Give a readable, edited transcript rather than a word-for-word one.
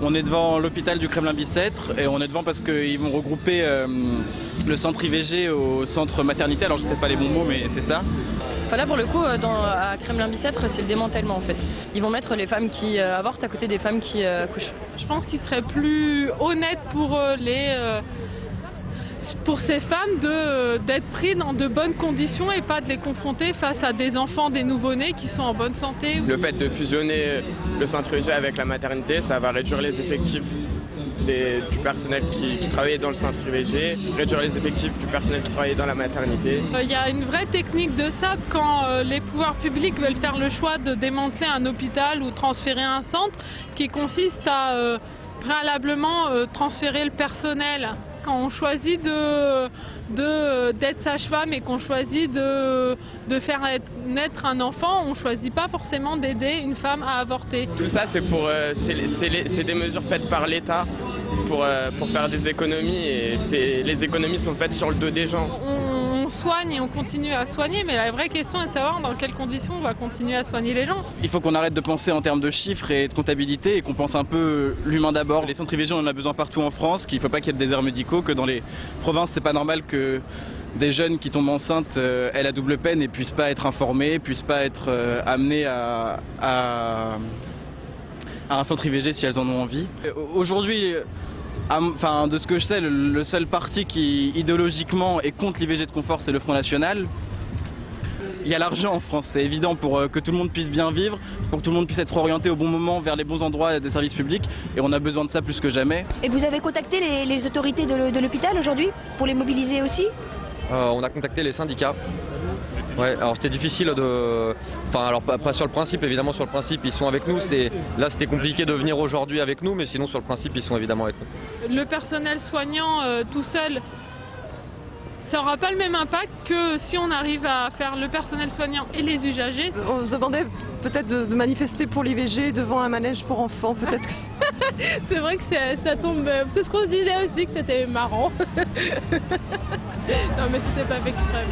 On est devant l'hôpital du Kremlin-Bicêtre et on est devant parce qu'ils vont regrouper le centre IVG au centre maternité. Alors je ne sais peut-être pas les bons mots, mais c'est ça. Enfin là pour le coup à Kremlin-Bicêtre c'est le démantèlement en fait. Ils vont mettre les femmes qui avortent à côté des femmes qui accouchent. Je pense qu'il serait plus honnête pour pour ces femmes d'être pris dans de bonnes conditions et pas de les confronter face à des enfants, des nouveau-nés qui sont en bonne santé. Le fait de fusionner le centre IVG avec la maternité, ça va réduire les effectifs du personnel qui travaillait dans le centre IVG, réduire les effectifs du personnel qui travaillait dans la maternité. Il y a une vraie technique de ça quand les pouvoirs publics veulent faire le choix de démanteler un hôpital ou transférer un centre, qui consiste à préalablement transférer le personnel. Quand on choisit d'être sage-femme et qu'on choisit de faire naître un enfant, on ne choisit pas forcément d'aider une femme à avorter. Tout ça, c'est des mesures faites par l'État pour faire des économies et les économies sont faites sur le dos des gens. On soigne et on continue à soigner, mais la vraie question est de savoir dans quelles conditions on va continuer à soigner les gens. Il faut qu'on arrête de penser en termes de chiffres et de comptabilité et qu'on pense un peu l'humain d'abord. Les centres IVG, on en a besoin partout en France, qu'il ne faut pas qu'il y ait de déserts médicaux, que dans les provinces, c'est pas normal que des jeunes qui tombent enceintes aient la double peine et puissent pas être informés, puissent pas être amenés à un centre IVG si elles en ont envie. Aujourd'hui, enfin, de ce que je sais, le seul parti qui idéologiquement est contre l'IVG de confort, c'est le Front National. Il y a l'argent en France, c'est évident pour que tout le monde puisse bien vivre, pour que tout le monde puisse être orienté au bon moment vers les bons endroits de services publics et on a besoin de ça plus que jamais. Et vous avez contacté les autorités de l'hôpital aujourd'hui pour les mobiliser aussi? On a contacté les syndicats. Ouais, alors c'était difficile de... Enfin, alors pas sur le principe, évidemment sur le principe ils sont avec nous. Là c'était compliqué de venir aujourd'hui avec nous, mais sinon sur le principe ils sont évidemment avec nous. Le personnel soignant tout seul, ça n'aura pas le même impact que si on arrive à faire le personnel soignant et les usagers. On se demandait peut-être de manifester pour l'IVG devant un manège pour enfants, peut-être que c'est vrai que ça tombe... C'est ce qu'on se disait aussi, que c'était marrant. Non mais c'était pas fait exprès.